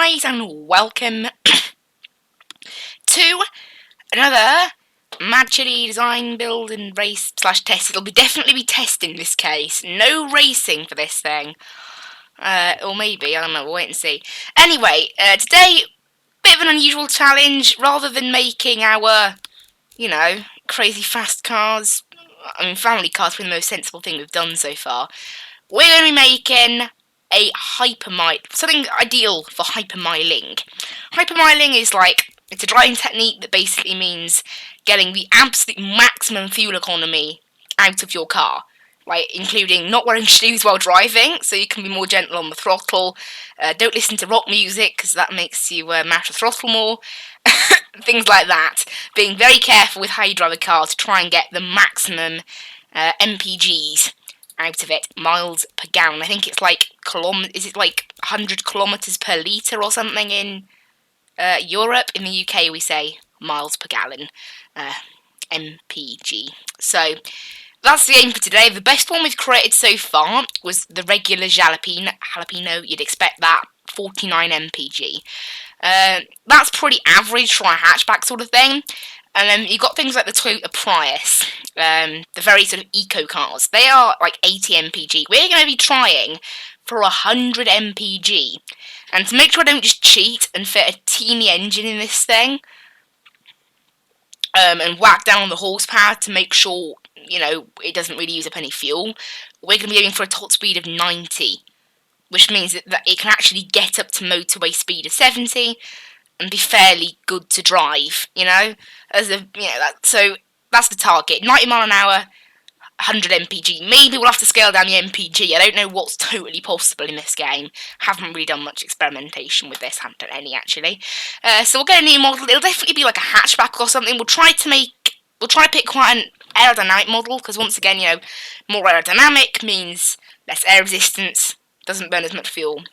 guys, and welcome to another Mad Chili design, build, and race / test. It'll definitely be testing in this case. No racing for this thing. Or maybe, I don't know, we'll wait and see. Anyway, today, bit of an unusual challenge. Rather than making our, crazy fast cars, family cars are the most sensible thing we've done so far. We're going to be making a hypermile, something ideal for hypermiling. Hypermiling is it's a driving technique that basically means getting the absolute maximum fuel economy out of your car, including not wearing shoes while driving, so you can be more gentle on the throttle. Don't listen to rock music, because that makes you mash the throttle more. Things like that. Being very careful with how you drive a car to try and get the maximum MPGs out of it, miles per gallon. I think it's is it 100 kilometers per litre or something in Europe? In the UK we say miles per gallon, MPG. So that's the aim for today. The best one we've created so far was the regular jalapeno. You'd expect that, 49 MPG. That's pretty average for a hatchback sort of thing. And then you've got things like the Toyota Prius, the very sort of eco cars. They are 80 MPG. We're going to be trying for 100 MPG. And to make sure I don't just cheat and fit a teeny engine in this thing, and whack down on the horsepower to make sure, it doesn't really use up any fuel, we're going to be aiming for a top speed of 90. Which means that it can actually get up to motorway speed of 70 and be fairly good to drive, so that's the target. 90 mile an hour, 100 MPG. Maybe we'll have to scale down the MPG. I don't know what's totally possible in this game. Haven't really done much experimentation with this. Haven't done any, actually. So we'll get a new model. It'll definitely be like a hatchback or something. We'll try to pick quite an aerodynamic model, because once again, more aerodynamic means less air resistance, doesn't burn as much fuel.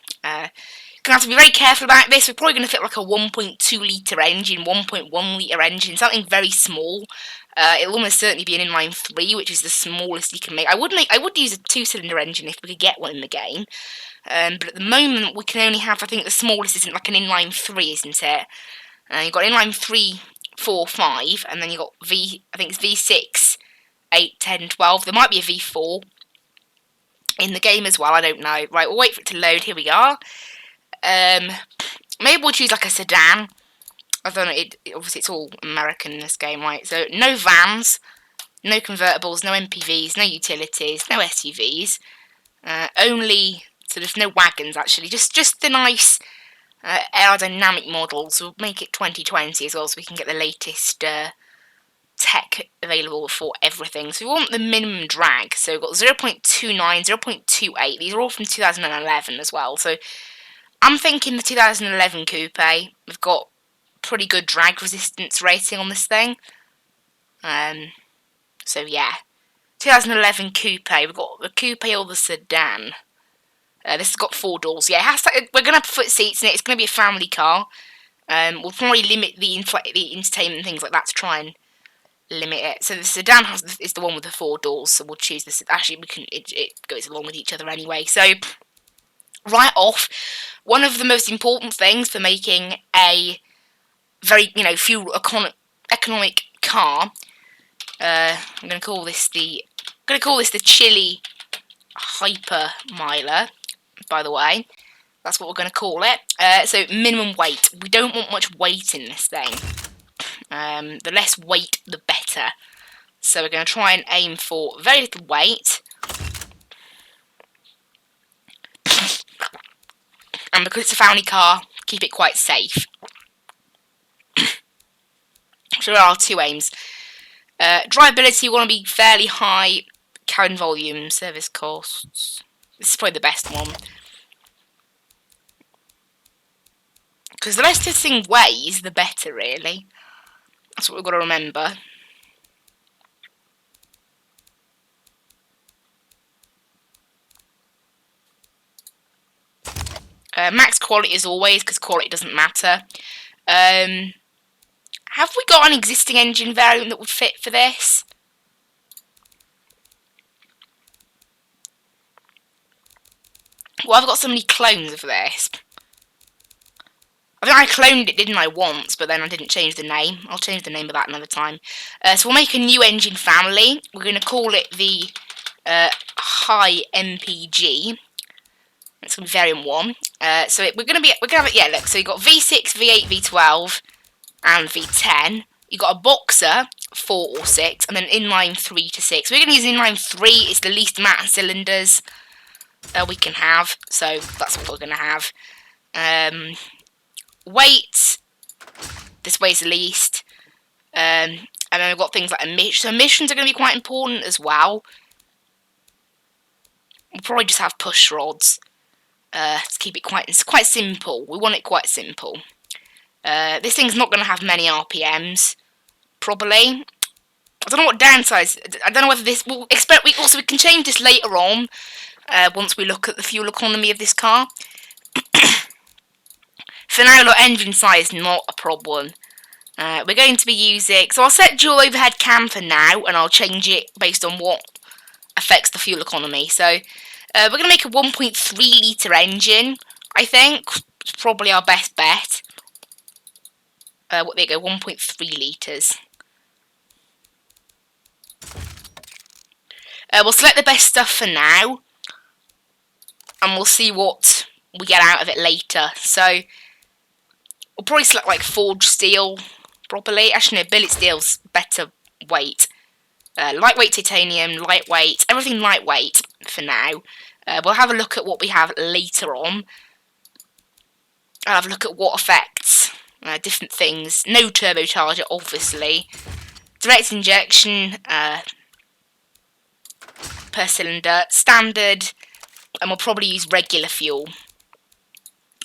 Gonna have to be very careful about this. We're probably going to fit like a 1.2 litre engine, 1.1 litre engine, something very small. It'll almost certainly be an inline 3, which is the smallest you can make. I would use a 2-cylinder engine if we could get one in the game. But at the moment we can only have, I think the smallest isn't like an inline 3, isn't it? You've got inline 3, 4, 5, and then you've got I think it's V6, 8, 10, 12. There might be a V4 in the game as well, I don't know. Right, we'll wait for it to load. Here we are. Maybe we'll choose like a sedan. I don't know, obviously it's all American in this game, right? So no vans, no convertibles, no MPVs, no utilities, no SUVs. Only sort of no wagons, actually. Just the nice aerodynamic models. We'll make it 2020 as well, so we can get the latest tech available for everything. So we want the minimum drag. So we've got 0.29, 0.28. These are all from 2011 as well. So I'm thinking the 2011 coupe. We've got pretty good drag resistance rating on this thing. So yeah, 2011 coupe. We've got the coupe or the sedan. This has got 4 doors. Yeah, we're gonna have foot seats in it. It's gonna be a family car. We'll probably limit the entertainment and things like that to try and limit it. So the sedan is the one with the 4 doors. So we'll choose this. Actually, it goes along with each other anyway. So right off, one of the most important things for making a very, fuel economic car. I'm going to call this the Chili Hyper Miler. By the way, that's what we're going to call it. So minimum weight. We don't want much weight in this thing. The less weight, the better. So we're going to try and aim for very little weight. And because it's a family car, keep it quite safe. So there are our 2 aims. Drivability, we want to be fairly high. Cabin volume, service costs. This is probably the best one. Because the less this thing weighs, the better, really. That's what we've got to remember. Max quality as always, because quality doesn't matter. Have we got an existing engine variant that would fit for this? Well, I've got so many clones of this. I think I cloned it, didn't I, once, but then I didn't change the name. I'll change the name of that another time. So we'll make a new engine family. We're going to call it the High MPG. It's going to be variant 1. We're going to have it, yeah, look, so you've got V6, V8, V12, and V10. You've got a boxer, 4 or 6, and then inline 3 to 6. We're going to use inline 3, it's the least amount of cylinders we can have, so that's what we're going to have. Weight, this weighs the least. And then we've got things like emissions. So emissions are going to be quite important as well. We'll probably just have push rods to keep it quite simple. We want it quite simple. This thing's not going to have many RPMs, probably. I don't know what downsides. I don't know whether this. We'll expect. We can change this later on once we look at the fuel economy of this car. For now, look, engine size not a problem. We're going to be using. So I'll set dual overhead cam for now, and I'll change it based on what affects the fuel economy. So we're going to make a 1.3 litre engine. I think it's probably our best bet. There you go, 1.3 litres. We'll select the best stuff for now, and we'll see what we get out of it later. So we'll probably select like forged steel, probably. Actually, no, billet steel's better weight. Lightweight titanium, lightweight, everything lightweight for now. We'll have a look at what we have later on. I'll have a look at what affects different things. No turbocharger, obviously. Direct injection per cylinder, standard, and we'll probably use regular fuel.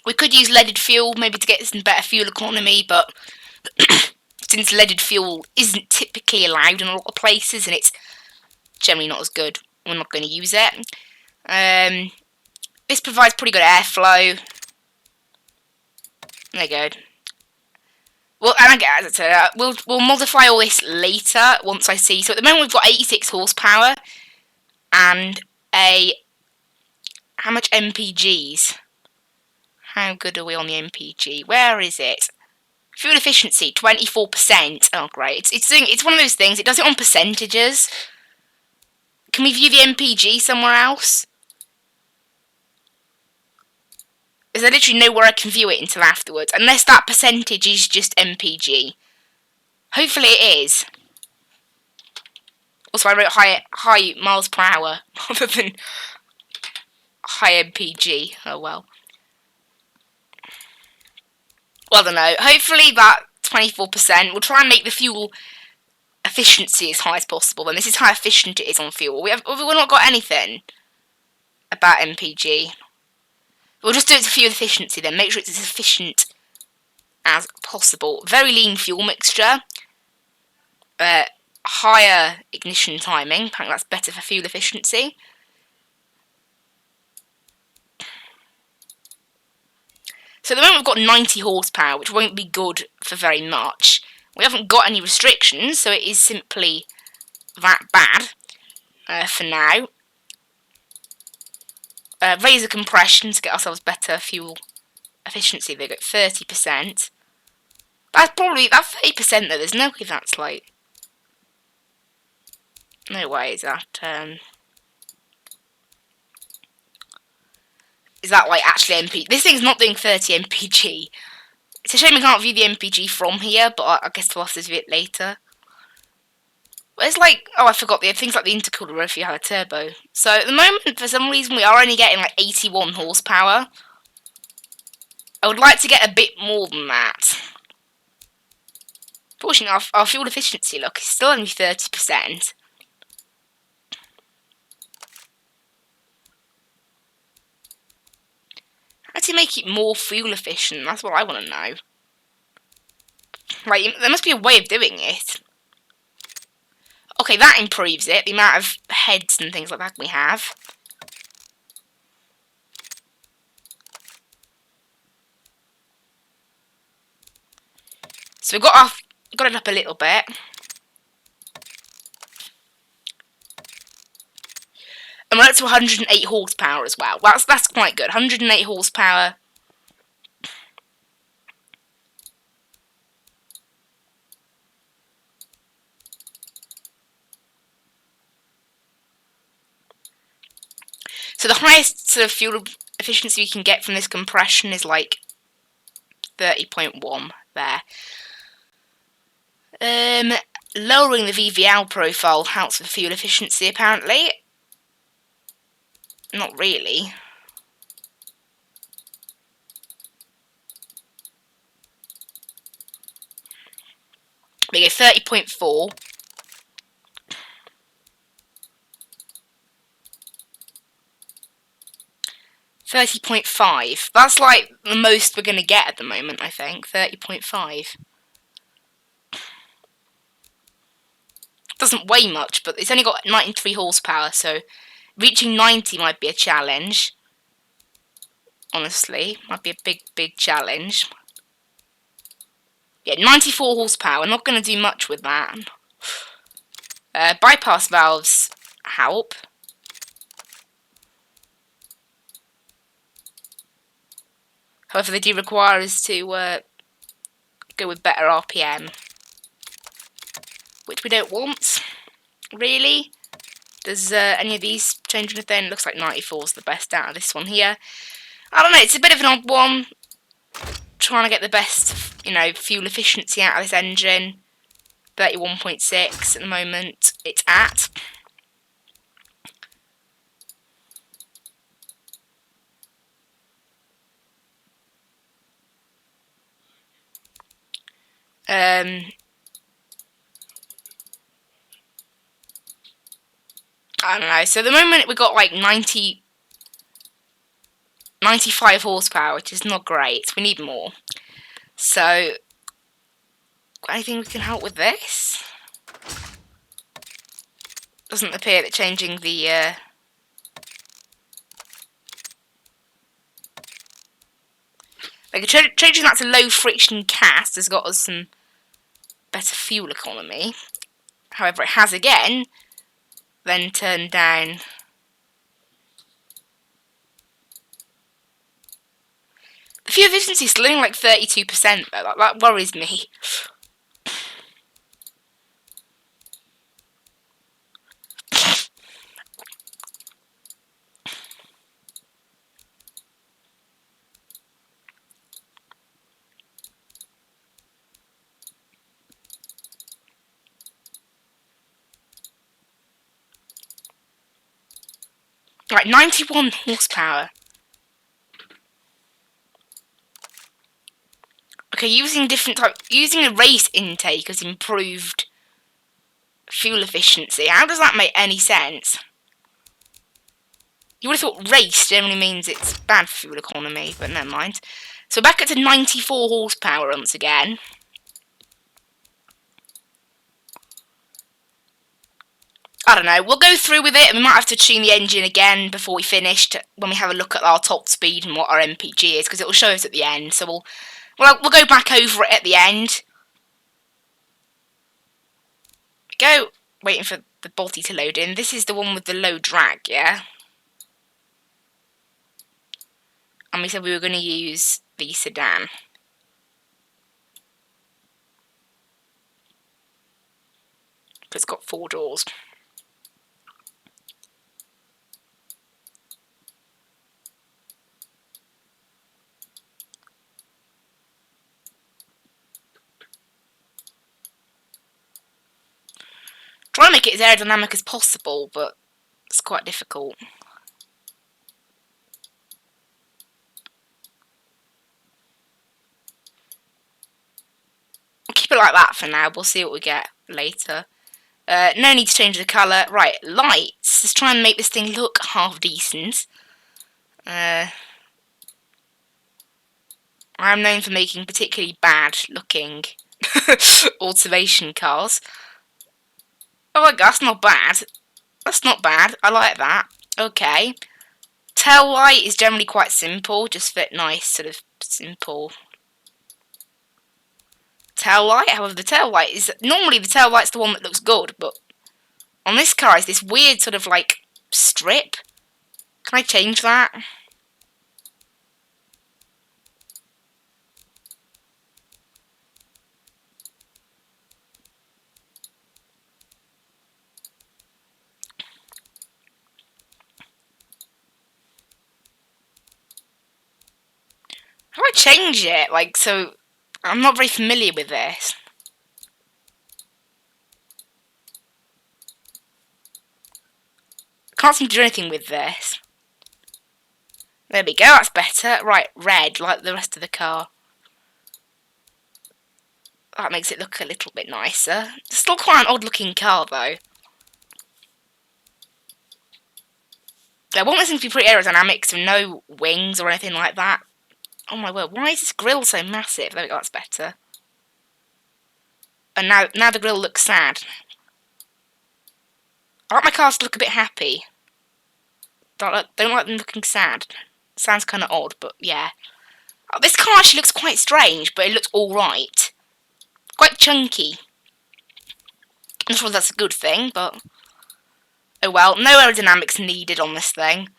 We could use leaded fuel, maybe to get some better fuel economy, but since leaded fuel isn't typically allowed in a lot of places, and it's generally not as good, we're not going to use it. This provides pretty good airflow. There you go. Well, and as I said, we'll modify all this later once I see. So at the moment we've got 86 horsepower and how much MPGs? How good are we on the MPG? Where is it? Fuel efficiency, 24%. Oh, great. It's one of those things. It does it on percentages. Can we view the MPG somewhere else? Is there literally nowhere I can view it until afterwards? Unless that percentage is just MPG. Hopefully it is. Also, I wrote high miles per hour rather than high MPG. Oh well. Well, I don't know. Hopefully that 24%. We'll try and make the fuel efficiency as high as possible. And this is how efficient it is on fuel. We've not got anything about MPG. We'll just do it to fuel efficiency then. Make sure it's as efficient as possible. Very lean fuel mixture. Higher ignition timing. Apparently that's better for fuel efficiency. So at the moment we've got 90 horsepower, which won't be good for very much. We haven't got any restrictions, so it is simply that bad for now. Raise the compression to get ourselves better fuel efficiency. They got 30%. That's probably that 30% though. There's no way that's like. No way is that. Is that like actually MPG? This thing's not doing 30 MPG. It's a shame we can't view the MPG from here, but I guess we'll have to view it later. But it's like, oh, I forgot the things like the intercooler if you have a turbo. So at the moment, for some reason, we are only getting like 81 horsepower. I would like to get a bit more than that. Fortunately, our fuel efficiency, look, is still only 30%. How do you make it more fuel efficient? That's what I want to know. Right, there must be a way of doing it. Okay, that improves it. The amount of heads and things like that we have. So we've got it up a little bit. And we're up to 108 horsepower as well. That's quite good. 108 horsepower. So the highest sort of fuel efficiency we can get from this compression is like 30.1 there. Lowering the VVL profile helps with fuel efficiency apparently. Not really. We go 30.4. 30.5. That's like the most we're going to get at the moment, I think. 30.5. Doesn't weigh much, but it's only got 93 horsepower, so reaching 90 might be a challenge. Honestly, might be a big challenge. Yeah, 94 horsepower. Not going to do much with that. Bypass valves help. However, they do require us to go with better RPM, which we don't want, really. Does any of these change anything? Looks like 94 is the best out of this one here. I don't know, it's a bit of an odd one. Trying to get the best, you know, fuel efficiency out of this engine. 31.6 at the moment it's at. I don't know. So at the moment we got like 95 horsepower, which is not great. We need more. So, anything we can help with this? Doesn't appear that changing the changing that to low friction cast has got us some better fuel economy. However, it has again then turned down. The fuel efficiency is still only like 32%, though. That worries me. Right, 91 horsepower. Okay, using a race intake has improved fuel efficiency. How does that make any sense? You would have thought race generally means it's bad for fuel economy, but never mind. So back up to 94 horsepower once again. I don't know, we'll go through with it, and we might have to tune the engine again before we finish, when we have a look at our top speed and what our MPG is, because it will show us at the end, so we'll go back over it at the end. Go, waiting for the body to load in. This is the one with the low drag, yeah? And we said we were going to use the sedan. It's got 4 doors. Try to make it as aerodynamic as possible, but it's quite difficult. We'll keep it like that for now. We'll see what we get later. No need to change the colour. Right, lights. Let's try and make this thing look half decent. I'm known for making particularly bad looking automation cars. Oh, that's not bad. That's not bad. I like that. Okay. Tail light is generally quite simple. Just fit nice, sort of simple tail light. However, the tail light is normally the tail light's the one that looks good, but on this car is this weird sort of like strip. Can I change that? change it? Like, so I'm not very familiar with this. Can't seem to do anything with this. There we go, that's better. Right, red, like the rest of the car. That makes it look a little bit nicer. Still quite an odd looking car though. I want this thing to be pretty aerodynamic, so no wings or anything like that. Oh my word, why is this grille so massive? There we go, that's better. And now the grille looks sad. I like my cars to look a bit happy. Don't like them looking sad. Sounds kind of odd, but yeah. Oh, this car actually looks quite strange, but it looks alright. Quite chunky. I'm not sure that's a good thing, but... oh well, no aerodynamics needed on this thing.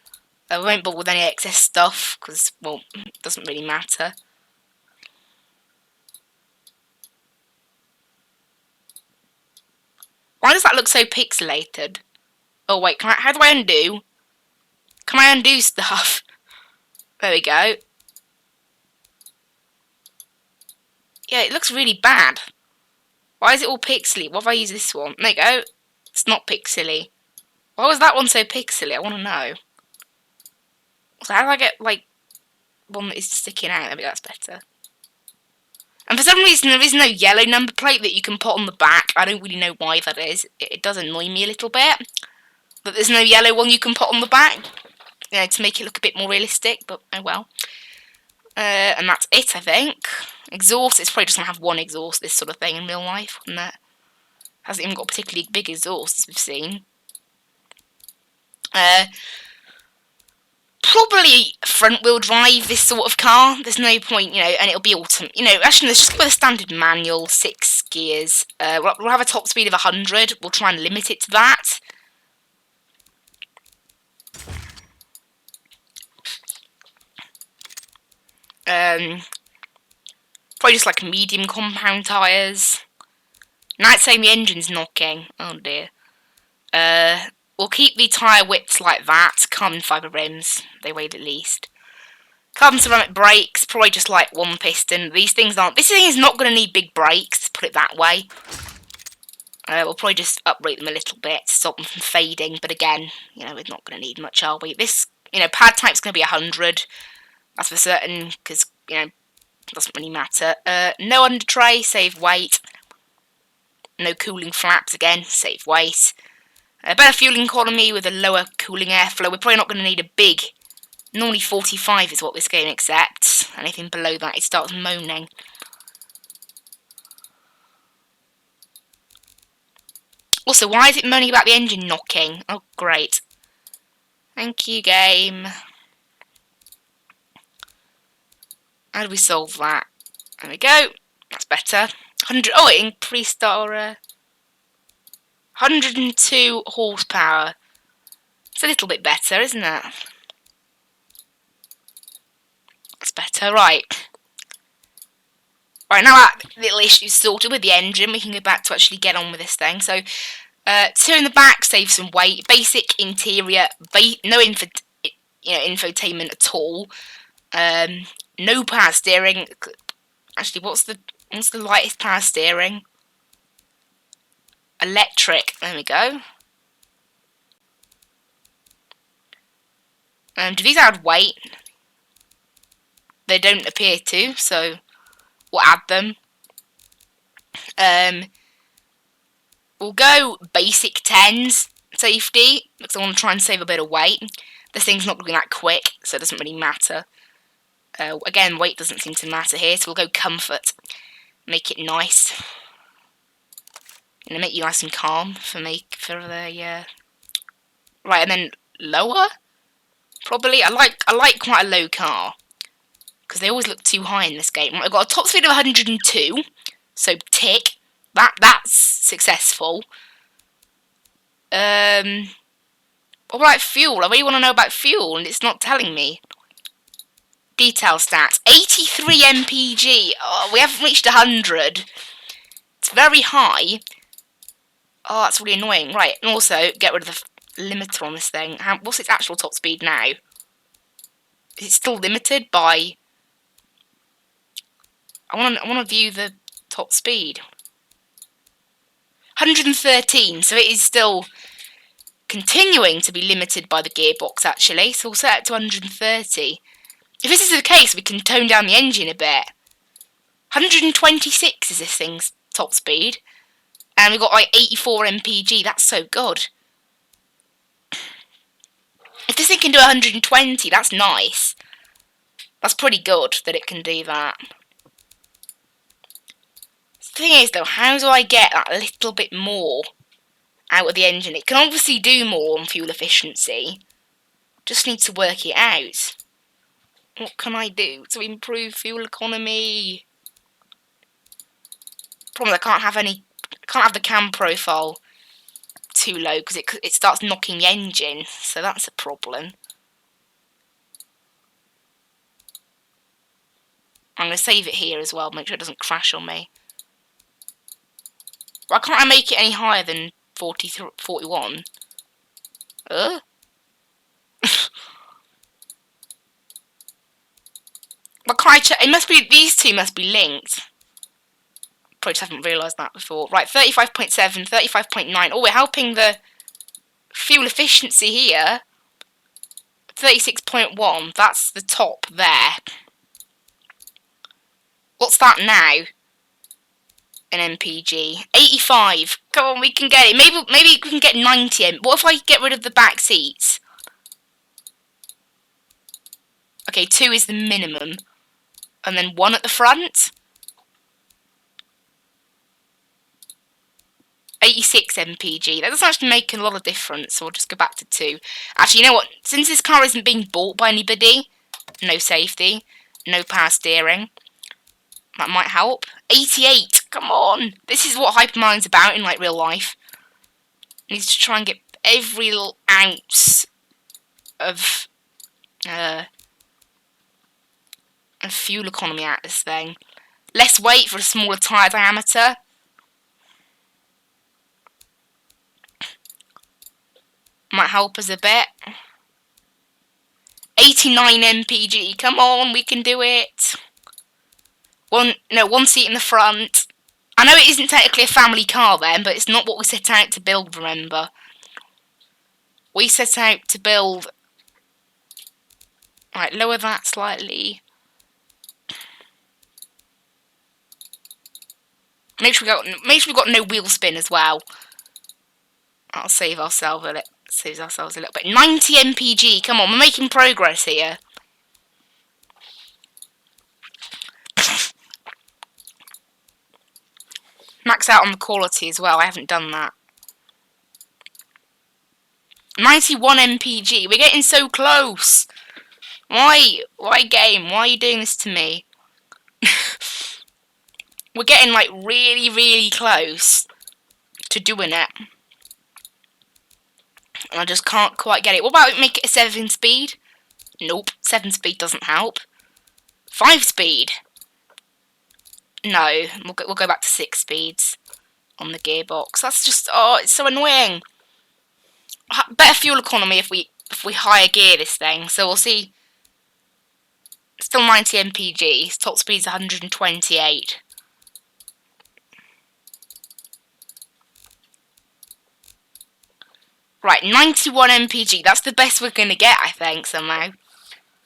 I won't bother with any excess stuff, because, well, it doesn't really matter. Why does that look so pixelated? Oh wait, how do I undo? Can I undo stuff? There we go. Yeah, it looks really bad. Why is it all pixely? What if I use this one? There you go. It's not pixely. Why was that one so pixely? I want to know. So how do I get, like, one that is sticking out? Maybe that's better. And for some reason, there is no yellow number plate that you can put on the back. I don't really know why that is. It does annoy me a little bit that there's no yellow one you can put on the back. You know, to make it look a bit more realistic, but oh well. And that's it, I think. Exhaust, it's probably just going to have one exhaust, this sort of thing in real life, wouldn't it? Hasn't even got a particularly big exhaust, as we've seen. Probably front-wheel drive, this sort of car. There's no point, you know, and it'll be you know, actually, let's just go with a standard manual, 6 gears. We'll have a top speed of 100. We'll try and limit it to that. Probably just like medium compound tyres. Now it's saying the engine's knocking. Oh dear. We'll keep the tyre widths like that. Carbon fibre rims, they weigh the least. Carbon ceramic brakes, probably just like one piston. This thing is not going to need big brakes, put it that way. We'll probably just uprate them a little bit to stop them from fading, but again, you know, we're not going to need much, are we? This, you know, pad type's going to be 100. That's for certain, because, you know, it doesn't really matter. No under tray, save weight. No cooling flaps, again, save weight. Better fueling economy with a lower cooling airflow. We're probably not going to need a big... normally 45 is what this game accepts. Anything below that, it starts moaning. Also, why is it moaning about the engine knocking? Oh, great. Thank you, game. How do we solve that? There we go. That's better. 100. Oh, it increased our 102 horsepower. It's a little bit better, isn't it? That's better, right. Right, now that little issue's sorted with the engine, we can go back to actually get on with this thing. So, 2 in the back, save some weight. Basic interior, no infotainment at all. No power steering. Actually, what's the lightest power steering? Electric. There we go. Do these add weight? They don't appear to, so we'll add them. We'll go basic 10s safety, because I want to try and save a bit of weight. This thing's not going that quick, so it doesn't really matter. Again, weight doesn't seem to matter here, so we'll go comfort. Make it nice. And make you nice and calm for the right, and then lower. Probably, I like quite a low car because they always look too high in this game. I've got a top speed of 102, so tick. That's successful. What about fuel? I really want to know about fuel, and it's not telling me. Detail stats: 83 mpg. Oh, we haven't reached 100. It's very high. Oh, that's really annoying. Right, and also get rid of the limiter on this thing. What's its actual top speed now? Is it still limited by I want to view the top speed. 113, so it is still continuing to be limited by the gearbox, actually. So we'll set it to 130. If this is the case, we can tone down the engine a bit. 126 is this thing's top speed. And we've got like 84 mpg. That's so good. If this thing can do 120, that's nice. That's pretty good that it can do that. The thing is, though, how do I get that little bit more out of the engine? It can obviously do more on fuel efficiency. Just need to work it out. What can I do to improve fuel economy? Problem, I can't have the cam profile too low because it starts knocking the engine, so that's a problem. I'm going to save it here as well, make sure it doesn't crash on me. Why can't I make it any higher than 41? But can't I check? It must be, these two must be linked. Probably just haven't realised that before. Right, 35.7, 35.9. Oh, we're helping the fuel efficiency here. 36.1, that's the top there. What's that now? An MPG. 85. Come on, we can get it. Maybe we can get 90. What if I get rid of the back seats? Okay, 2 is the minimum. And then 1 at the front. 86 mpg. That doesn't actually make a lot of difference, so we'll just go back to 2. Actually, you know what? Since this car isn't being bought by anybody, no safety, no power steering, that might help. 88! Come on! This is what Hypermine's about in, like, real life. Needs to try and get every little ounce of fuel economy out of this thing. Less weight for a smaller tyre diameter. Might help us a bit. 89 mpg. Come on, we can do it. One seat in the front. I know it isn't technically a family car then, but it's not what we set out to build, remember. We set out to build... Right, lower that slightly. Make sure we've got no wheel spin as well. I'll save ourselves a little bit. 90 mpg. Come on, we're making progress here. Max out on the quality as well. I haven't done that. 91 mpg. We're getting so close. Why? Why, game? Why are you doing this to me? We're getting, like, really, really close to doing it. And I just can't quite get it. What about make it a 7 speed? Nope. 7 speed doesn't help. 5 speed? No. We'll go back to 6 speeds on the gearbox. That's just... Oh, it's so annoying. Better fuel economy if we higher gear this thing. So we'll see. Still 90 mpg. Top speed's 128. Right, 91 mpg. That's the best we're going to get, I think, somehow.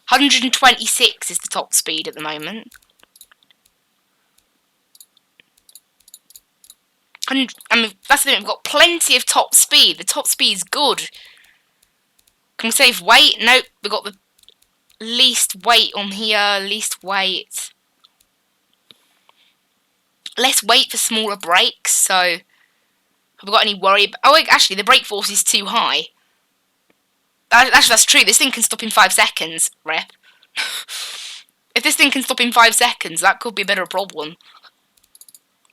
126 is the top speed at the moment. I mean, that's the thing, we've got plenty of top speed. The top speed is good. Can we save weight? Nope, we've got the least weight on here. Least weight. Less weight for smaller brakes, so... Have we got any worry? Oh, actually, the brake force is too high. Actually, that's true. This thing can stop in 5 seconds, rep. If this thing can stop in 5 seconds, that could be a bit of a problem.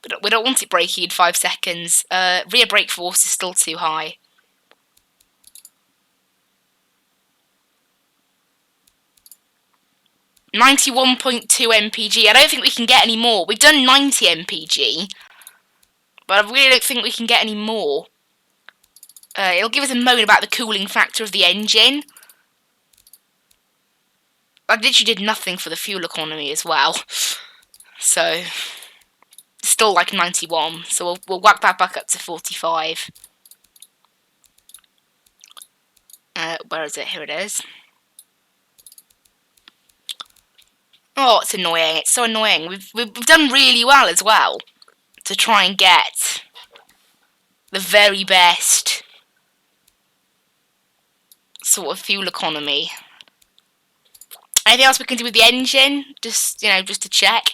But we don't want it braking in 5 seconds. Rear brake force is still too high. .2 mpg. I don't think we can get any more. We've done 90 mpg. But I really don't think we can get any more. It'll give us a moan about the cooling factor of the engine. I literally did nothing for the fuel economy as well. So still like 91. So we'll whack that back up to 45. Where is it? Here it is. Oh, it's annoying. It's so annoying. We've done really well as well to try and get the very best sort of fuel economy. Anything else we can do with the engine? Just to check.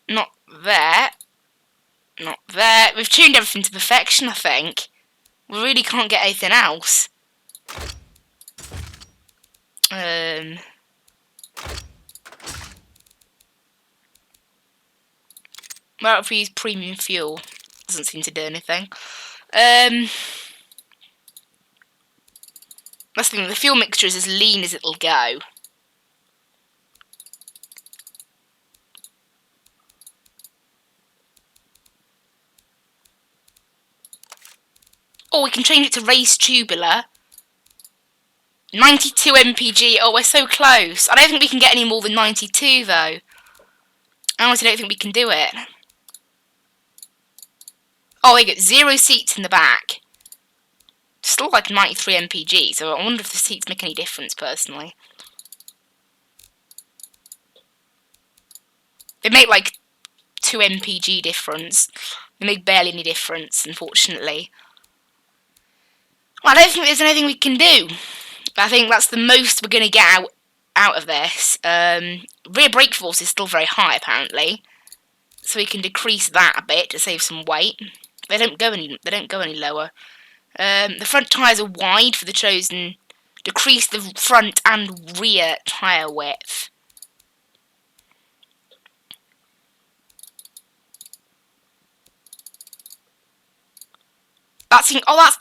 Not there. Not there. We've tuned everything to perfection, I think. We really can't get anything else. Well, if we use premium fuel, doesn't seem to do anything. That's the thing, the fuel mixture is as lean as it'll go. Oh, we can change it to race tubular. 92 mpg. Oh, we're so close. I don't think we can get any more than 92, though. I honestly don't think we can do it. Oh, they get 0 seats in the back. Still like 93 mpg, so I wonder if the seats make any difference, personally. They make like 2 mpg difference. They make barely any difference, unfortunately. Well, I don't think there's anything we can do. I think that's the most we're going to get out of this. Rear brake force is still very high, apparently, so we can decrease that a bit to save some weight. They don't go any lower. The front tyres are wide for the chosen. Decrease the front and rear tyre width.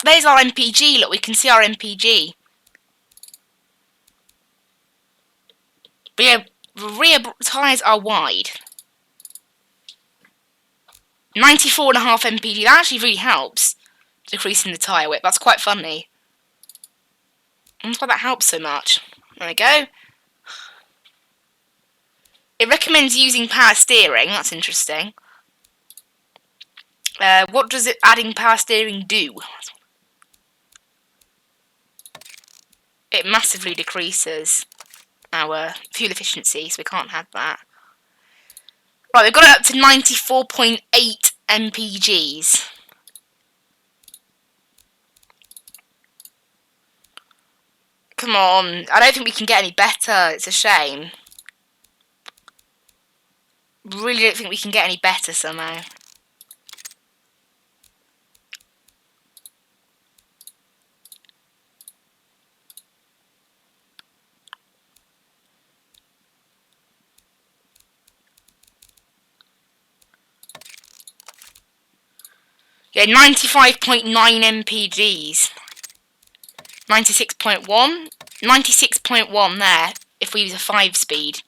There's our MPG. Look, we can see our MPG. Rear tyres are wide. 94.5 mpg. That actually really helps, decreasing the tyre width. That's quite funny. I wonder why that helps so much. There we go. It recommends using power steering. That's interesting. What does adding power steering do? It massively decreases our fuel efficiency, so we can't have that. Right, we've got it up to 94.8 mpgs. Come on, I don't think we can get any better. It's a shame. Really don't think we can get any better somehow. Yeah, 95.9 mpgs. 96.1. 96.1 there, if we use a 5-speed.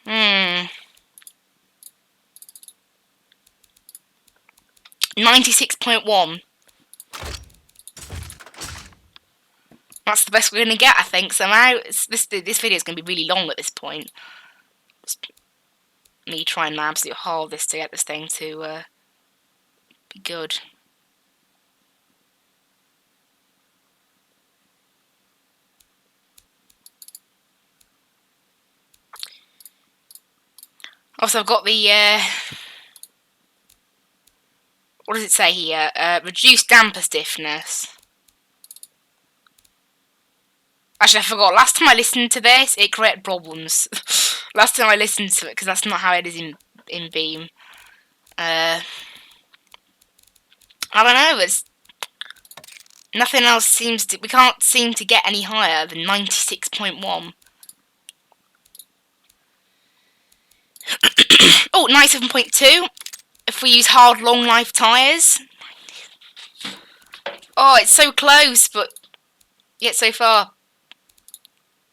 96.1. That's the best we're going to get, I think, somehow. This video is going to be really long at this point. Just me trying my absolute hardest to get this thing to be good. Also, I've got the, what does it say here? Reduced damper stiffness. Actually, I forgot. Last time I listened to this, it created problems. Last time I listened to it, because that's not how it is in Beam. I don't know. It's nothing else seems to. We can't seem to get any higher than 96.1. Oh, 97.2. If we use hard long life tyres. Oh, it's so close, but yet so far.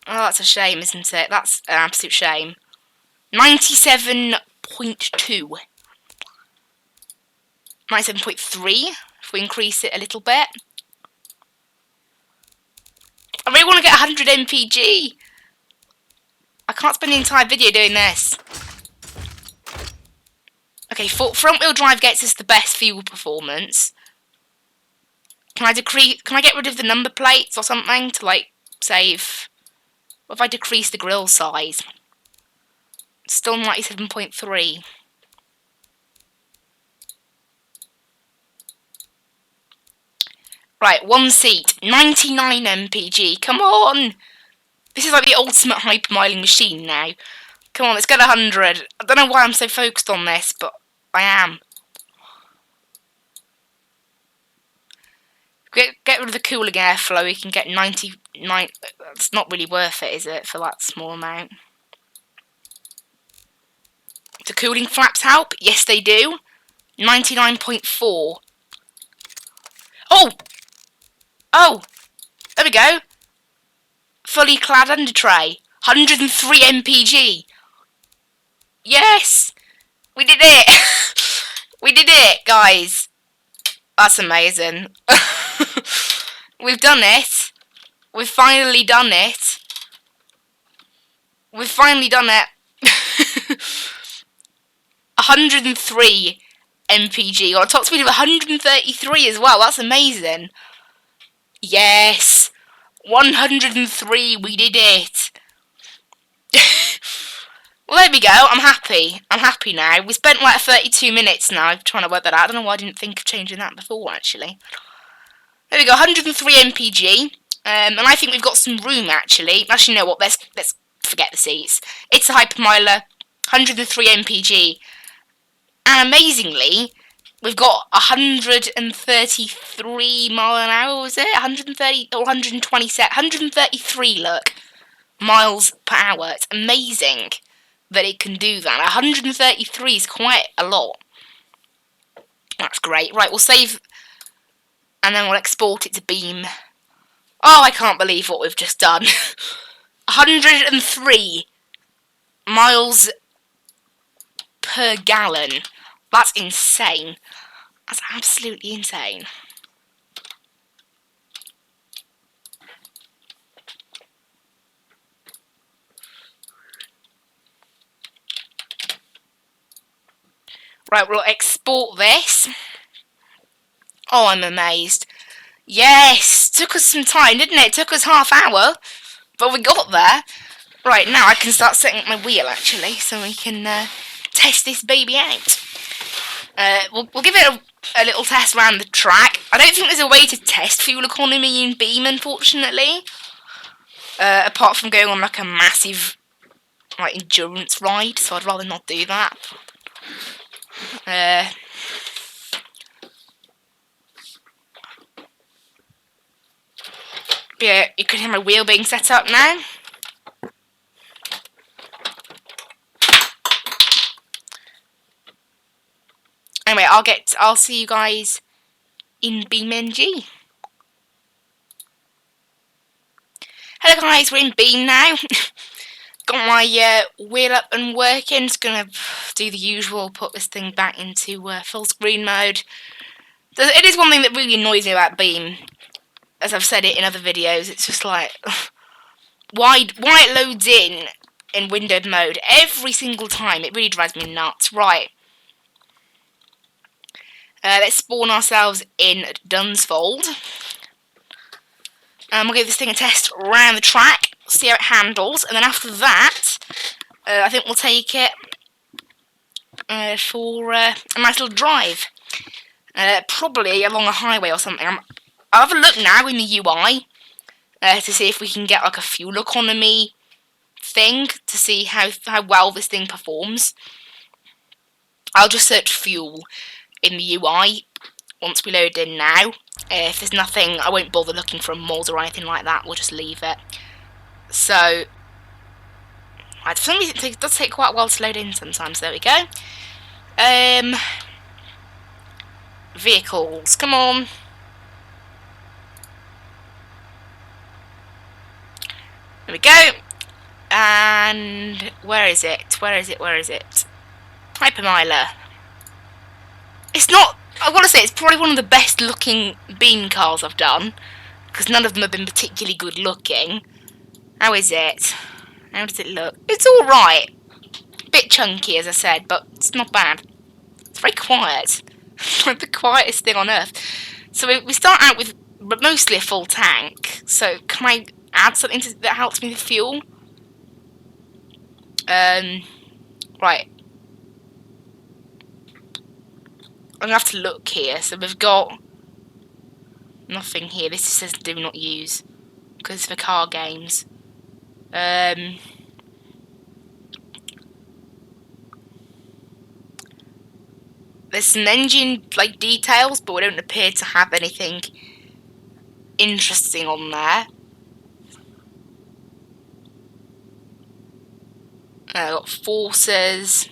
Oh, that's a shame, isn't it? That's an absolute shame. 97.2. 97.3, if we increase it a little bit. I really want to get 100 MPG. I can't spend the entire video doing this. Okay, front wheel drive gets us the best fuel performance. Can I get rid of the number plates or something to like save? What if I decrease the grill size? Still 97.3. Right, one seat, 99 MPG. Come on! This is like the ultimate hypermiling machine now. Come on, let's get 100. I don't know why I'm so focused on this, but I am. Get rid of the cooling airflow, we can get 99. It's not really worth it, is it, for that small amount? The cooling flaps help? Yes, they do. 99.4. Oh! Oh! There we go. Fully clad under tray. 103 MPG. Yes! We did it! We did it, guys. That's amazing. We've done it. We've finally done it. We've finally done it. 103 MPG. Got a top speed of 133 as well. That's amazing. Yes. 103. We did it. Well, there we go. I'm happy. I'm happy now. We spent like 32 minutes now trying to work that out. I don't know why I didn't think of changing that before, actually. There we go. 103 MPG. And I think we've got some room, actually. Actually, you know what? Let's forget the seats. It's a Hypermiler. 103 MPG. And amazingly, we've got 133 mile an hour, was it? 130 or 120 set. 133, look. Miles per hour. It's amazing that it can do that. 133 is quite a lot. That's great. Right, we'll save and then we'll export it to Beam. Oh, I can't believe what we've just done. 103 miles per gallon. That's insane. That's absolutely insane. Right, we'll export this. Oh, I'm amazed. Yes! Took us some time, didn't it? Took us half hour. But we got there. Right, now I can start setting up my wheel, actually, so we can test this baby out. We'll give it a little test around the track. I don't think there's a way to test fuel economy in Beam, unfortunately. Apart from going on like a massive endurance ride, so I'd rather not do that. Yeah, you can hear my wheel being set up now. Anyway, I'll see you guys in BeamNG. Hello guys, we're in Beam now. Got my wheel up and working. Just gonna do the usual, put this thing back into full screen mode. It is one thing that really annoys me about Beam. As I've said it in other videos, it's just like why it loads in windowed mode every single time. It really drives me nuts. Right. Let's spawn ourselves in Dunsfold. We'll give this thing a test around the track, see how it handles, and then after that, I think we'll take it for a nice little drive. Probably along a highway or something. I'll have a look now in the UI to see if we can get like a fuel economy thing to see how well this thing performs. I'll just search fuel in the UI once we load in now. If there's nothing, I won't bother looking for a mod or anything like that. We'll just leave it. So, for some reason it does take quite a while to load in sometimes. There we go. Vehicles, come on. There we go. And where is it? Where is it? Where is it? Hypermiler. It's not. I've got to say, it's probably one of the best looking Beam cars I've done. because none of them have been particularly good looking. How is it? How does it look? It's alright. A bit chunky, as I said, but it's not bad. It's very quiet. Like the quietest thing on earth. So we start out with mostly a full tank. So can I add something that helps me with fuel? Right. I'm going to have to look here. So we've got nothing here. This says do not use because it's for car games. There's some engine details, but we don't appear to have anything interesting on there. I've got forces.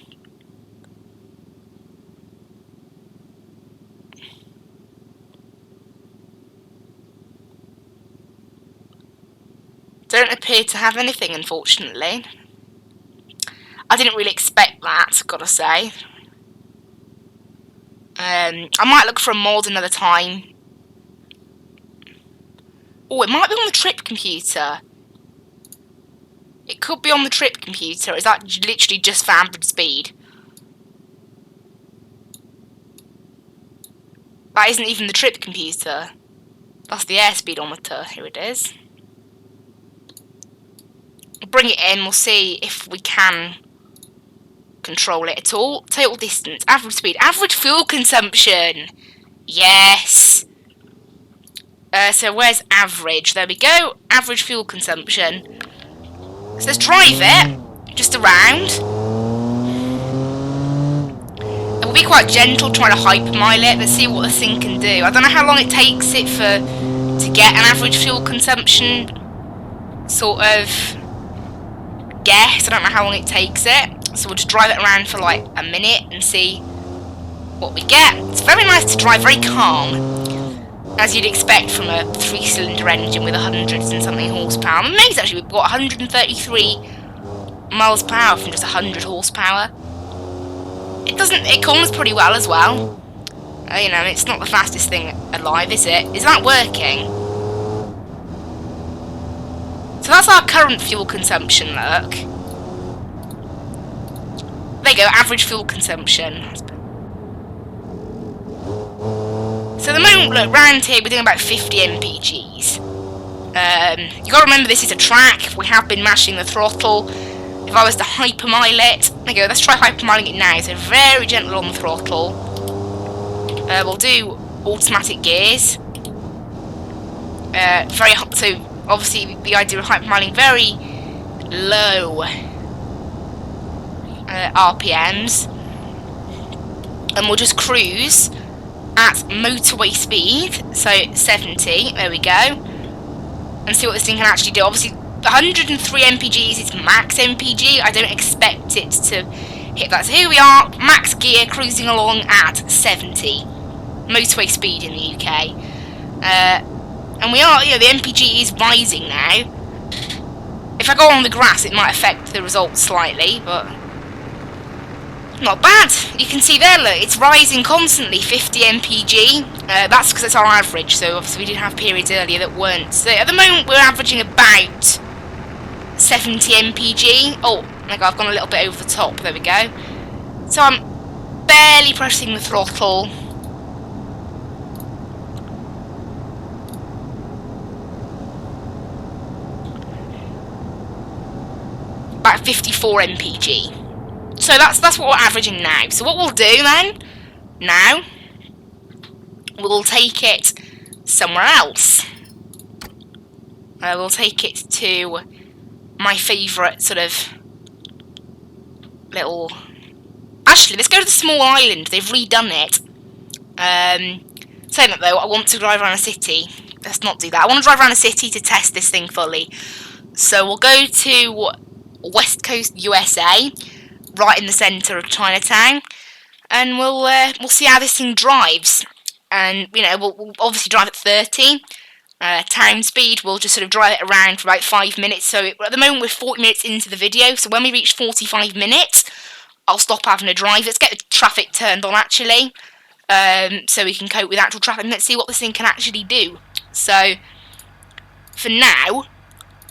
Don't appear to have anything, unfortunately. I didn't really expect that, gotta say. I might look for a mod another time. Oh, it might be on the trip computer. It could be on the trip computer. Is that literally just for average speed? That isn't even the trip computer. That's the airspeedometer. Here it is. We'll bring it in. We'll see if we can control it at all. Total distance, average speed, average fuel consumption. Yes. So where's average? There we go. Average fuel consumption. So let's drive it just around. And we'll be quite gentle trying to hypermile it. Let's see what this thing can do. I don't know how long it takes it to get an average fuel consumption sort of guess. I don't know how long it takes it. So we'll just drive it around for like a minute and see what we get. It's very nice to drive, very calm, as you'd expect from a 3-cylinder engine with 100 and something horsepower. I'm amazed actually we've got 133 miles per hour from just 100 horsepower. It comes pretty well as well. You know, it's not the fastest thing alive, is it? Is that working? So that's our current fuel consumption, look. There you go, average fuel consumption. So at the moment, look, round here we're doing about 50 mpgs. You got to remember this is a track. We have been mashing the throttle. If I was to hypermile it, there you go. Let's try hypermiling it now. So very gentle on the throttle. We'll do automatic gears. So obviously the idea of hypermiling very low RPMs, and we'll just cruise at motorway speed, so 70, there we go, and see what this thing can actually do. Obviously 103 mpgs is max mpg. I don't expect it to hit that. So here we are, max gear, cruising along at 70 motorway speed in the UK, and we are, you know, the mpg is rising now. If I go on the grass it might affect the results slightly, but not bad. You can see there, look, it's rising constantly, 50 mpg. That's because it's our average, so obviously we did have periods earlier that weren't. So at the moment we're averaging about 70 mpg. Oh my god, I've gone a little bit over the top, there we go. So I'm barely pressing the throttle. About 54 mpg. So that's what we're averaging now. So what we'll do then, now, we'll take it somewhere else. We'll take it to my favourite sort of little... Actually, let's go to the small island. They've redone it. Saying that though, I want to drive around a city. Let's not do that. I want to drive around a city to test this thing fully. So we'll go to West Coast, USA. Right in the centre of Chinatown, and we'll see how this thing drives. And you know, we'll obviously drive at 30 town speed. We'll just sort of drive it around for about 5 minutes. So at the moment we're 40 minutes into the video. So when we reach 45 minutes, I'll stop having a drive. Let's get the traffic turned on actually, so we can cope with actual traffic. And let's see what this thing can actually do. So for now,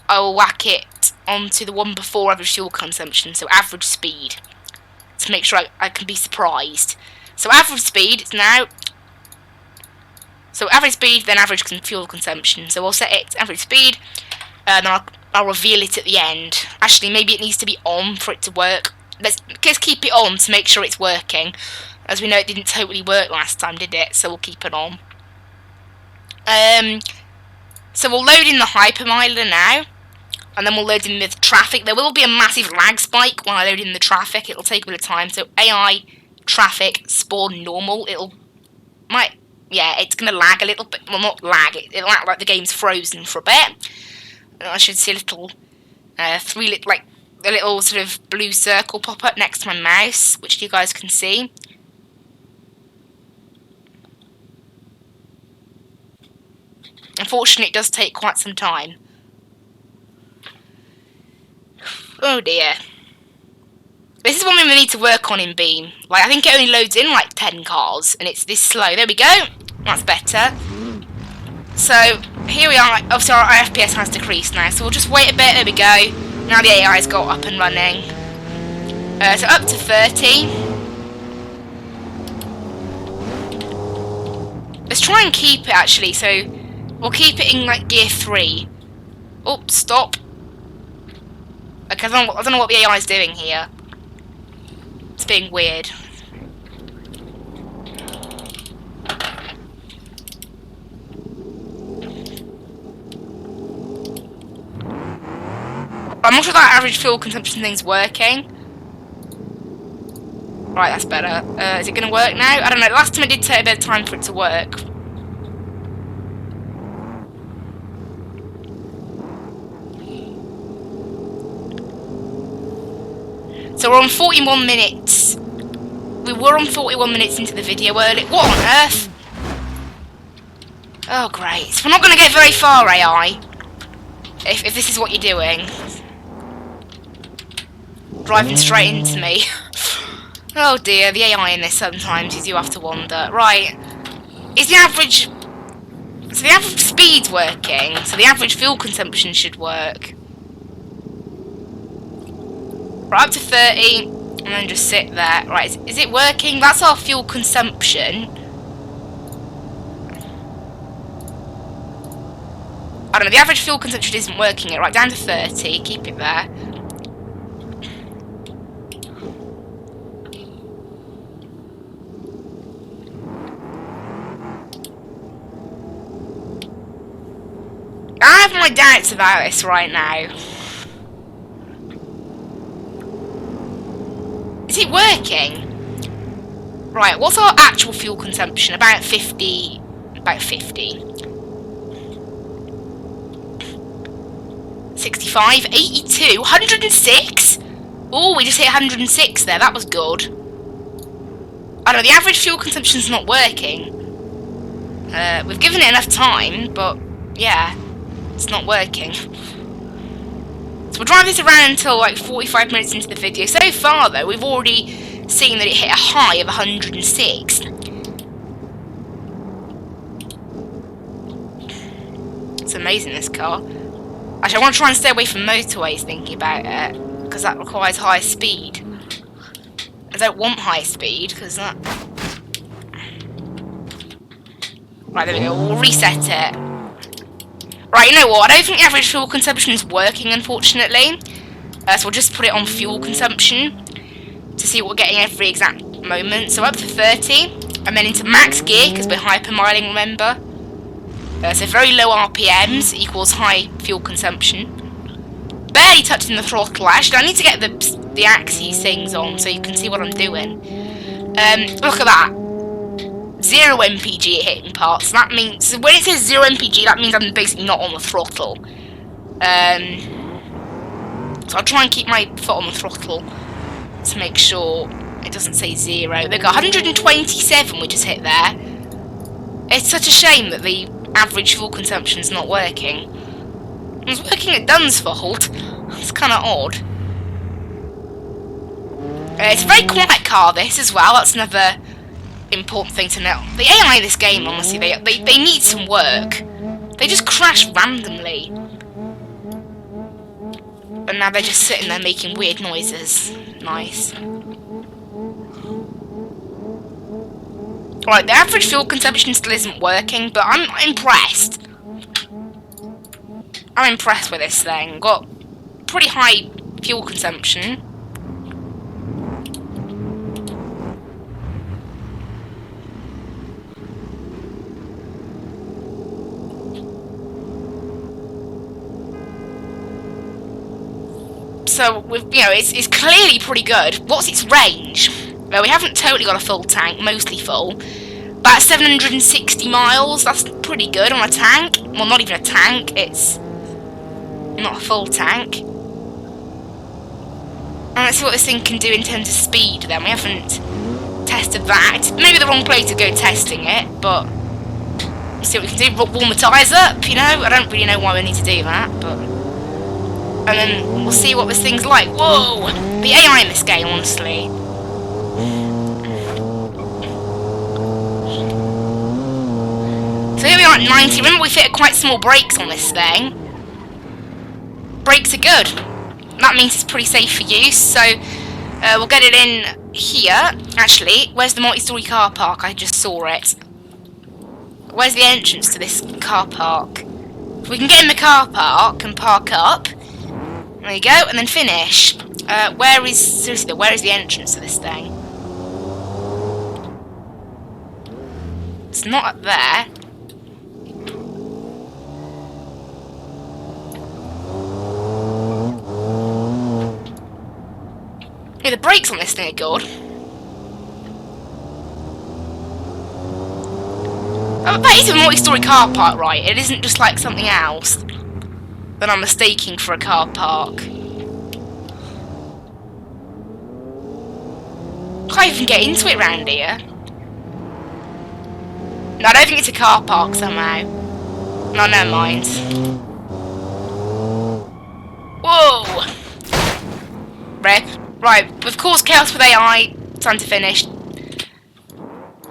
I will whack it onto the one before average fuel consumption, so average speed, to make sure I can be surprised. So average speed is now. So average speed, then average fuel consumption. So we'll set it to average speed, and I'll reveal it at the end. Actually, maybe it needs to be on for it to work. Let's just keep it on to make sure it's working. As we know, it didn't totally work last time, did it? So we'll keep it on. So we'll load in the hypermiler now, and then we'll load in the traffic. There will be a massive lag spike when I load in the traffic. It'll take a bit of time. So AI traffic spawn normal. It's gonna lag a little bit. Well, not lag. It'll act like the game's frozen for a bit. And I should see a little a little sort of blue circle pop up next to my mouse, which you guys can see. Unfortunately, it does take quite some time. Oh dear. This is one thing we need to work on in Beam. Like, I think it only loads in like 10 cars, and it's this slow. There we go. That's better. So, here we are. Obviously, our FPS has decreased now, so we'll just wait a bit. There we go. Now the AI's got up and running. So, up to 30. Let's try and keep it, actually. So, we'll keep it in, like, gear 3. Oh, stop. Okay, I don't know what the AI is doing here. It's being weird. I'm not sure that average fuel consumption thing's working. Right, that's better. Is it going to work now? I don't know. Last time it did take a bit of time for it to work. So we're on 41 minutes. We were on 41 minutes into the video earlier. What on earth? Oh, great. So we're not going to get very far, AI. If this is what you're doing. Driving straight into me. Oh dear, the AI in this sometimes, you do have to wonder. Right. Is the average... So the average speed's working. So the average fuel consumption should work. Right, up to 30, and then just sit there. Right, is it working? That's our fuel consumption. I don't know, the average fuel consumption isn't working yet. Right, down to 30, keep it there. I have my doubts about this right now. Is it working? Right, what's our actual fuel consumption? About 50. About 50. 65, 82, 106? Oh, we just hit 106 there. That was good. I don't know, the average fuel consumption's not working. We've given it enough time, but yeah, it's not working. So we'll drive this around until like 45 minutes into the video. So far, though, we've already seen that it hit a high of 106. It's amazing, this car. Actually, I want to try and stay away from motorways thinking about it, because that requires high speed. I don't want high speed, because that... Right, there we go. We'll reset it. Right, you know what? I don't think the average fuel consumption is working, unfortunately. So we'll just put it on fuel consumption to see what we're getting every exact moment. So up to 30, and then into max gear, because we're hypermiling, remember? So very low RPMs equals high fuel consumption. Barely touching the throttle. Actually, I need to get the axes things on so you can see what I'm doing. Look at that. 0 MPG at hitting parts. That means, so when it says 0 MPG, that means I'm basically not on the throttle. So I'll try and keep my foot on the throttle to make sure it doesn't say 0. They got 127 we just hit there. It's such a shame that the average fuel consumption is not working. It's working at Dunsfold. It's kind of odd. It's a very quiet car, this, as well. That's another important thing to know. The AI in this game, honestly, they need some work. They just crash randomly. And now they're just sitting there making weird noises. Nice. Right, the average fuel consumption still isn't working, but I'm impressed. I'm impressed with this thing. Got pretty high fuel consumption. So, it's clearly pretty good. What's its range? Well, we haven't totally got a full tank, mostly full. About 760 miles, that's pretty good on a tank. Well, not even a tank, it's not a full tank. And let's see what this thing can do in terms of speed then. We haven't tested that. It's maybe the wrong place to go testing it, but let's see what we can do. Warm the tyres up, you know? I don't really know why we need to do that, but... And then we'll see what this thing's like. Whoa! The AI in this game, honestly. So here we are at 90. Remember, we fitted quite small brakes on this thing. Brakes are good. That means it's pretty safe for use. So we'll get it in here. Actually, where's the multi-storey car park? I just saw it. Where's the entrance to this car park? If we can get in the car park and park up. There you go, and then finish. Where is the entrance to this thing? It's not up there. Yeah, the brakes on this thing are good. Oh, that is a multi-storey car park, right? It isn't just like something else that I'm mistaking for a car park. Can't even get into it round here. No, I don't think it's a car park somehow. No, never mind. Whoa! Rip. Right, we've caused chaos with AI. Time to finish.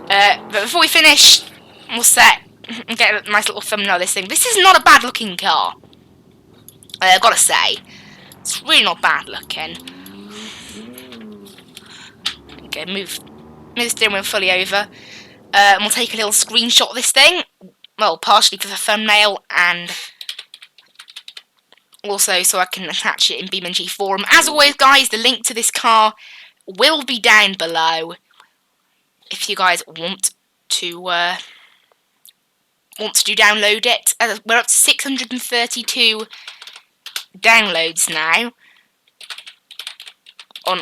But before we finish, we'll set and get a nice little thumbnail of this thing. This is not a bad looking car. I've got to say, it's really not bad looking. Okay, move the steering wheel fully over. And we'll take a little screenshot of this thing. Well, partially for the thumbnail and also so I can attach it in BeamNG forum. As always, guys, the link to this car will be down below if you guys want to download it. We're up to 632 downloads now on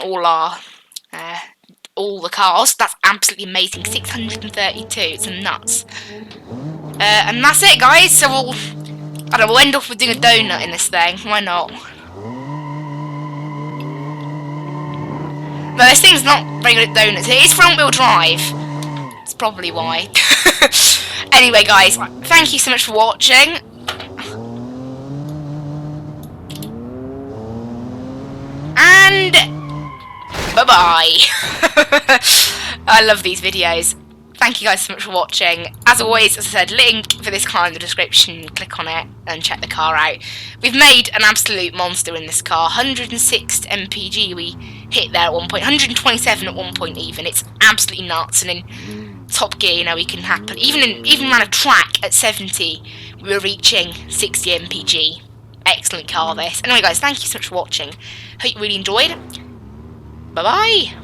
all the cars. That's absolutely amazing. 632. It's nuts. And that's it, guys. So we'll end off with doing a donut in this thing. Why not? No, this thing's not very good at donuts. It is front wheel drive. That's probably why. Anyway, guys, thank you so much for watching. And bye-bye. I love these videos. Thank you guys so much for watching. As always, as I said, link for this car in the description. Click on it and check the car out. We've made an absolute monster in this car. 106 mpg we hit there at one point. 127 at one point even. It's absolutely nuts. And in top gear, you know, we can happen. Even around a track at 70, we were reaching 60 mpg. Excellent car this. Anyway, guys, thank you so much for watching. Hope you really enjoyed. Bye-bye.